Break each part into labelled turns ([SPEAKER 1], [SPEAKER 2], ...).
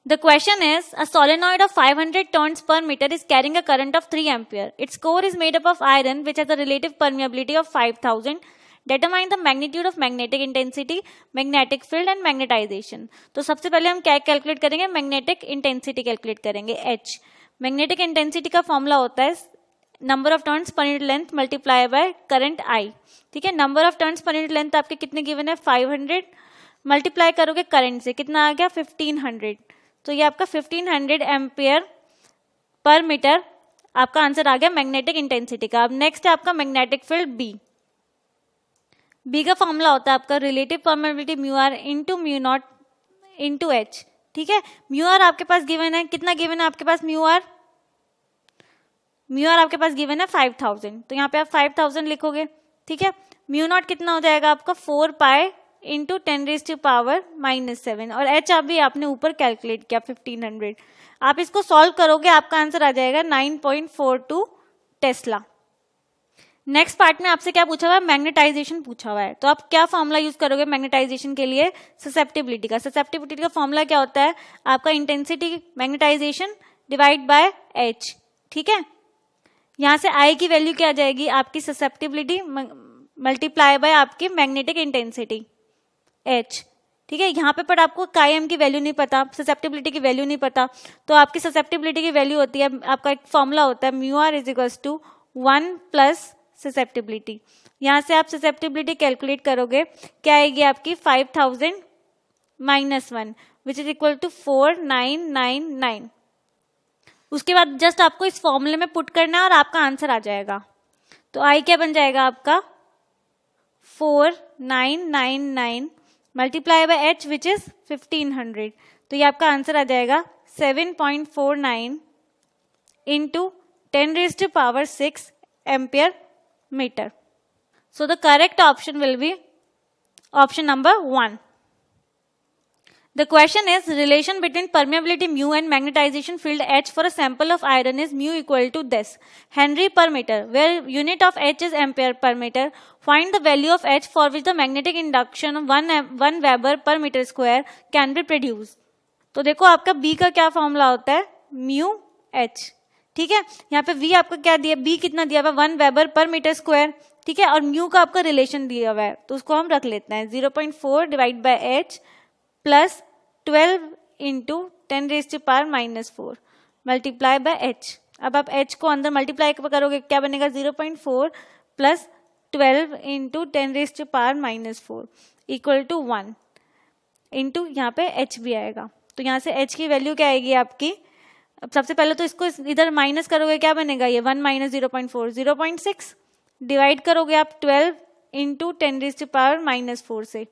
[SPEAKER 1] The question is, a solenoid of 500 turns per meter is carrying a current of 3 ampere. Its core is made up of iron which has a relative permeability of 5000. Determine the magnitude of magnetic intensity, magnetic field and magnetization. तो सबसे पहले हम क्या calculate करेंगे? Magnetic intensity calculate करेंगे, H. Magnetic intensity का formula होता है number of turns per unit length multiply by current I. ठीक है, number of turns per unit length आपके कितने गिवन है? 500. मल्टीप्लाई करोगे करंट से, कितना आ गया? 1500. तो ये आपका 1500 एम्पियर पर मीटर आपका आंसर आ गया मैग्नेटिक इंटेंसिटी का. अब नेक्स्ट है आपका मैग्नेटिक फील्ड B. B का फॉर्मूला होता है आपका relative permeability mu r into mu naught into H. ठीक है, म्यू आर आपके पास गिवन है, कितना गिवन है आपके पास? म्यू आर आपके पास गिवन है 5000. तो यहाँ पे आप 5000 लिखोगे. ठीक है, म्यू नॉट कितना हो जाएगा आपका? 4 पाई इंटू 10⁻⁻⁷. और H अभी आपने ऊपर कैलकुलेट किया 1500. आप इसको सॉल्व करोगे, आपका आंसर आ जाएगा 9.42 टेस्ला. नेक्स्ट पार्ट में आपसे क्या पूछा हुआ है? मैग्नेटाइजेशन पूछा हुआ है. तो आप क्या फॉर्मूला यूज करोगे मैग्नेटाइजेशन के लिए? ससेप्टिबिलिटी का. ससेप्टिबिलिटी का फॉर्मूला क्या होता है आपका? Intensity magnetisation divide by H. ठीक है, यहां से I की वैल्यू क्या आ जाएगी? आपकी ससेप्टिबिलिटी मल्टीप्लाई बाय आपकी मैग्नेटिक इंटेंसिटी H. ठीक है, यहाँ पे पर आपको कायम की वैल्यू नहीं पता, ससेप्टिबिलिटी की वैल्यू नहीं पता, तो आपकी ससेप्टिबिलिटी की वैल्यू होती है, आपका एक फॉर्मूला होता है mu r is equals to 1 plus susceptibility. यहाँ से आप ससेप्टिबिलिटी कैलकुलेट करोगे, क्या आएगी आपकी? 5000 minus 1 which is equal to 4999. उसके बाद जस्ट आपको इस फॉर्मूले में पुट करना है और आपका आंसर आ जाएगा. तो I क्या बन जाएगा आपका? 4999 multiply by H which is 1500. तो ये आपका आंसर आ जाएगा 7.49 into 10⁻⁶ ampere metre. So the correct option will be option number 1. The question is, relation between permeability mu and magnetization field H for a sample of iron is mu equal to this Henry per meter, where unit of H is ampere per meter. Find the value of H for which the magnetic induction of 1 Weber per meter square can be produced. तो देखो आपका B का क्या formula होता है? mu H. ठीक है, यहाँ पे V आपका क्या दिया? B कितना दिया हुआ? 1 वेबर पर मीटर स्क्वायर. ठीक है, और म्यू का आपका रिलेशन दिया हुआ है, तो उसको हम रख लेते हैं 0.4 divide by H plus 12 into 10⁻⁻⁴ multiply by H. अब आप H को अंदर मल्टीप्लाई करोगे, क्या बनेगा? 0.4 plus 12 into 10⁻⁻⁴ equal to 1 into यहाँ पे H भी आएगा. तो यहाँ से H की वैल्यू क्या आएगी आपकी? अब सबसे पहले तो इसको इधर माइनस करोगे, क्या बनेगा? ये 1 माइनस 0.4 0.6 डिवाइड करोगे आप 12 इंटू 10⁻⁻⁴ से,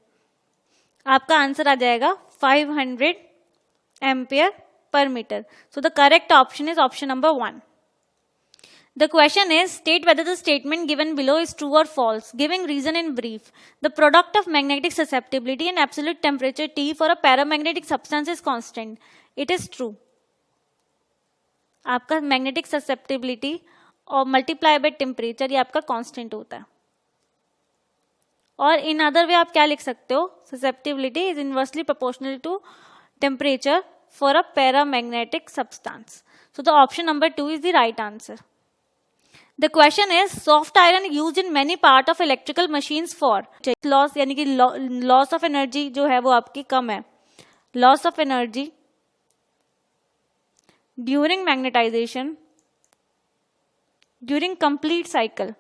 [SPEAKER 1] आपका आंसर आ जाएगा 500 ampere per meter. So the correct option is option number 1. The question is, state whether the statement given below is true or false, giving reason in brief. The product of magnetic susceptibility and absolute temperature T for a paramagnetic substance is constant. It is true. आपका magnetic susceptibility और multiply by temperature ये आपका constant होता है. और in other way आप क्या लिख सकते हो? Susceptibility is inversely proportional to temperature for a paramagnetic substance. So the option number 2 is the right answer. The question is, soft iron used in many part of electrical machines for loss, यानी कि loss of energy जो है वो आपकी कम है. Loss of energy during magnetization, during complete cycle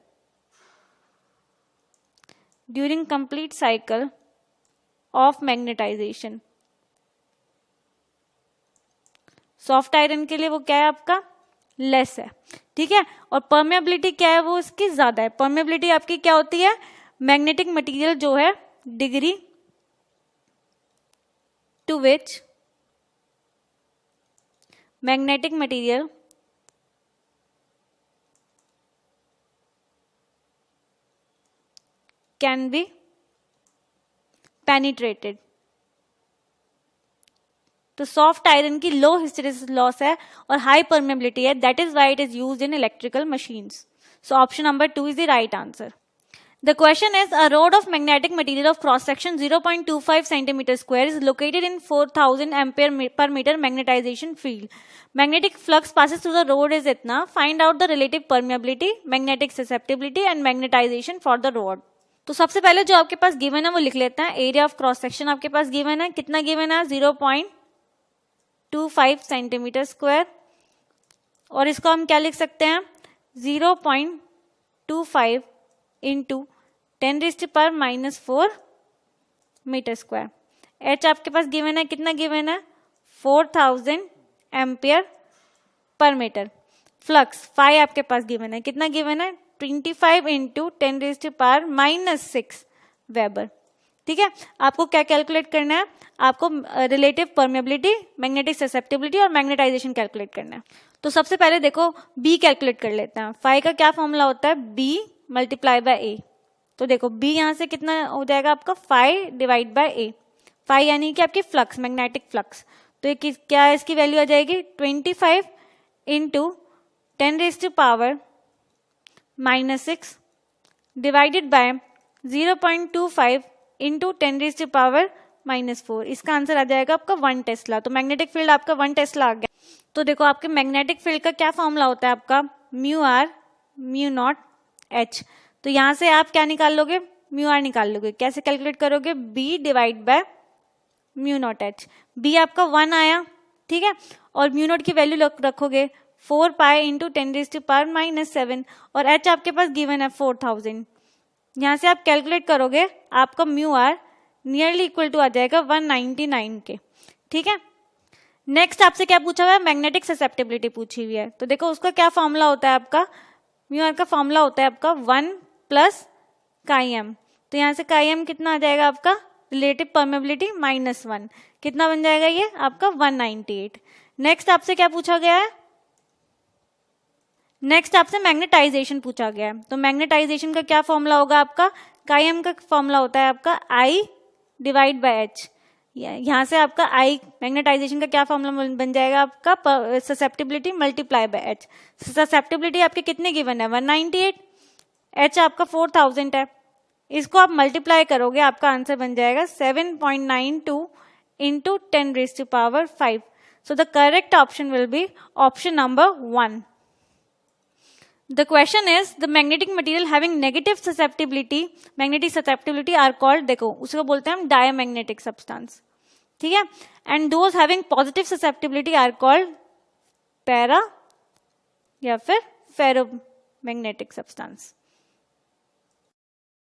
[SPEAKER 1] of magnetization. Soft iron के लिए वो क्या है आपका? लेस है. ठीक है, और परमेबिलिटी क्या है? वो इसकी ज्यादा है. परमेबिलिटी आपकी क्या होती है? मैग्नेटिक मटेरियल जो है degree to which magnetic material can be penetrated. तो सॉफ्ट आयरन की लो हिस्टेरेसिस लॉस है और हाई परमेबिलिटी है. That is why it is used in electrical machines. So option number 2 is the right answer. The question is, a rod of magnetic material of cross section 0.25 centimeter square is located in 4000 ampere per meter magnetization field. Magnetic flux passes through the rod is itna. Find out the relative permeability, magnetic susceptibility and magnetization for the rod. तो सबसे पहले जो आपके पास given है वो लिख लेते हैं. एरिया ऑफ क्रॉस सेक्शन आपके पास गिवन है. कितना गिवन है? 0.25 सेंटीमीटर स्क्वायर. और इसको हम क्या लिख सकते हैं? 0.25 इंटू 10⁻⁻⁴ मीटर स्क्वायर. एच आपके पास गिवन है. कितना गिवन है? 4000 ampere per metre. Flux phi आपके पास गिवन है. कितना गिवन है? 25 इंटू 10⁻⁻⁶ वेबर. ठीक है, आपको क्या कैलकुलेट करना है? आपको रिलेटिव परमेबिलिटी, मैग्नेटिक ससेप्टिबिलिटी और मैग्नेटाइजेशन कैलकुलेट करना है. तो सबसे पहले देखो बी कैलकुलेट कर लेते हैं. फाई का क्या फॉर्मूला होता है? B multiply by A. तो देखो बी यहां से कितना हो जाएगा आपका? Phi divide by A. Phi यानी कि आपकी फ्लक्स, मैग्नेटिक फ्लक्स. तो क्या है इसकी वैल्यू आ जाएगी? 25 इंटू 10⁻⁻⁶ डिवाइडेड बाय 0.25 इंटू 10⁻⁻⁴. इसका आंसर आ जाएगा आपका 1 टेस्ला. तो मैग्नेटिक फील्ड आपका 1 टेस्ला आ गया. तो देखो आपके मैग्नेटिक फील्ड का क्या फॉर्मूला होता है आपका? Mu r mu naught H. तो यहां से आप क्या निकाल लोगे? म्यू आर निकाल लोगे. कैसे कैलकुलेट करोगे? B divide by mu naught H. B आपका 1 आया. ठीक है, और म्यू नॉट की वैल्यू रखोगे 4 पाई इंटू 10⁻⁻⁷. और एच आपके पास गिवन है 4000. यहां से आप कैलकुलेट करोगे, आपका mu r nearly equal to आ जाएगा 199 के. ठीक है, नेक्स्ट आपसे क्या पूछा हुआ है? मैग्नेटिक ससेप्टिबिलिटी पूछी हुई है. तो देखो उसका क्या फॉर्मूला होता है आपका? म्यू आर का फॉर्मूला होता है आपका 1 प्लस काई एम. तो यहां से काई एम कितना आ जाएगा आपका? Relative permeability -1. कितना बन जाएगा ये आपका? 198. नेक्स्ट आपसे क्या पूछा गया है? नेक्स्ट आपसे मैग्नेटाइजेशन पूछा गया है. तो मैग्नेटाइजेशन का क्या फॉर्मूला होगा आपका? काई एम का फॉर्मूला होता है आपका आई डिवाइड बाय एच. यहां से आपका आई मैग्नेटाइजेशन का क्या फॉर्मूला बन जाएगा आपका? Susceptibility multiply by H. Susceptibility आपके कितने गिवन है? 198. एच आपका 4000 है. इसको आप मल्टीप्लाई करोगे, आपका आंसर बन जाएगा 7.92 into 10⁵. So the correct option will be option number 1. The question is, the magnetic material having negative susceptibility, magnetic susceptibility are called, देखो उसको बोलते हैं हम diamagnetic substance. ठीक है, and those having positive susceptibility are called para या फिर ferromagnetic substance.